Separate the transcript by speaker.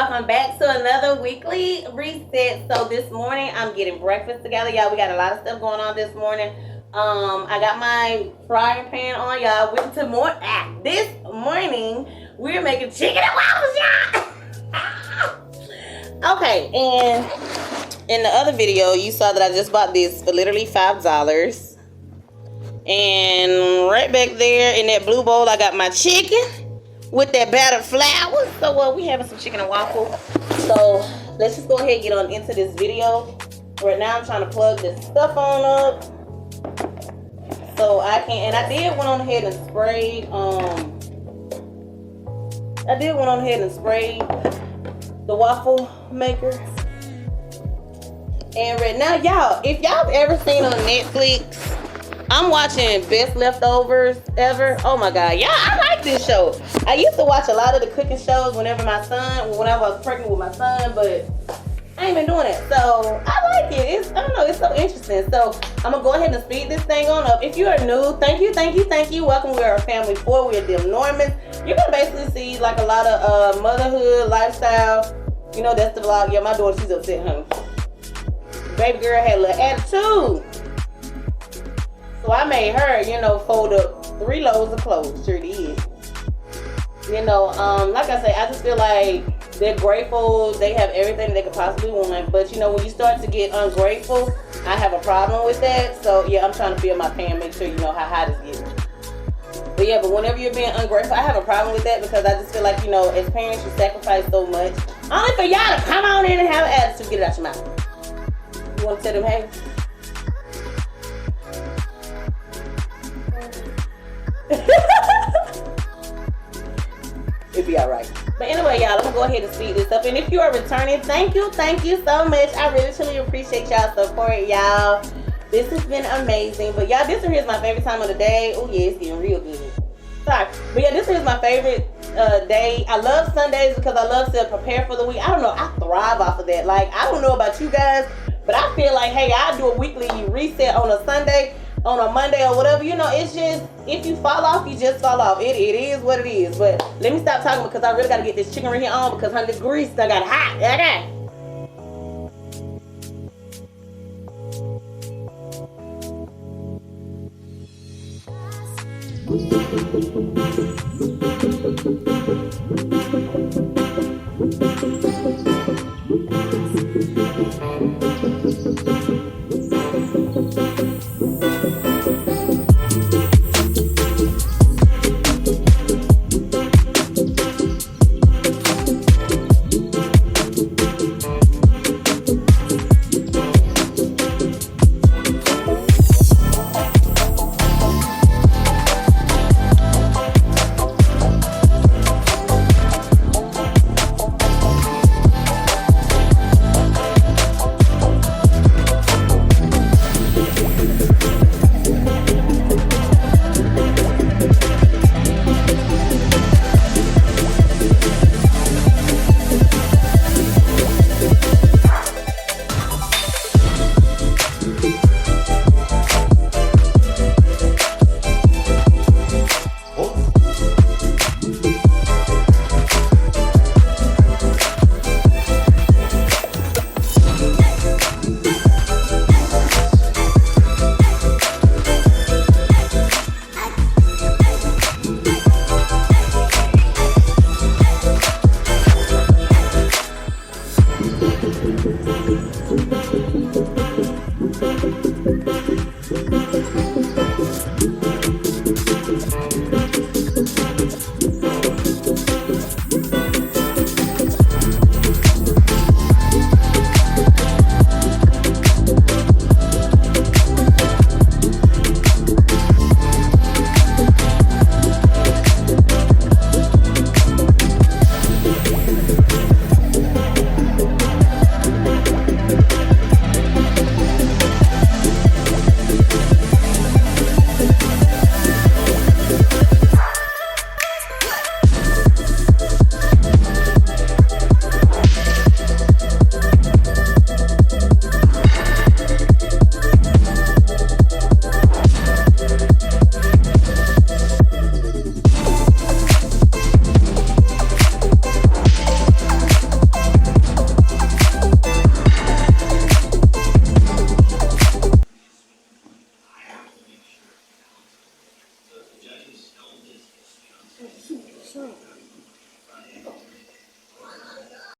Speaker 1: welcome back to another weekly reset. So this morning I'm getting breakfast together, y'all. We got a lot of stuff going on this morning. I got my frying pan on, y'all. This morning we're making chicken and waffles, y'all. Okay, and in the other video you saw that I just bought this for literally $5. And right back there in that blue bowl I got my chicken with that battered flour. So we having some chicken and waffle. So let's just go ahead and get on into this video. Right now I'm trying to plug this stuff on up so I can, and I did went on ahead and sprayed the waffle maker. And right now, y'all, if y'all ever seen on Netflix, I'm watching Best Leftovers Ever. Oh my God, yeah, I like this show. I used to watch a lot of the cooking shows whenever I was pregnant with my son, but I ain't been doing it. So I like it. I don't know, it's so interesting. So I'm gonna go ahead and speed this thing on up. If you are new, thank you. Welcome. We are a family of 4. We are them Normans. You're gonna basically see like a lot of motherhood, lifestyle. You know, that's the vlog. Yeah, my daughter, she's upset, honey. Baby girl had a little attitude. So I made her, fold up 3 loads of clothes. Sure did. Like I say, I just feel like they're grateful. They have everything they could possibly want. But, when you start to get ungrateful, I have a problem with that. So, yeah, I'm trying to fill my pan, make sure you know how hot it's getting. But, yeah, but whenever you're being ungrateful, I have a problem with that because I just feel like, as parents, you sacrifice so much. Only for y'all to come on in and have an attitude. Get it out your mouth. You want to tell them, hey? It'll be alright. But anyway, y'all, I'm gonna go ahead and speed this up. And if you are returning, thank you so much. I really truly appreciate y'all support, y'all. This has been amazing. But y'all, this here is my favorite time of the day. Oh yeah, it's getting real good. Sorry. But yeah, this is my favorite day. I love Sundays because I love to prepare for the week. I don't know, I thrive off of that. Like, I don't know about you guys, but I feel like, hey, I do a weekly reset on a Sunday, on a Monday or whatever. It's just, if you fall off, you just fall off. It is what it is. But let me stop talking because I really got to get this chicken right here on because this grease done got hot. Okay.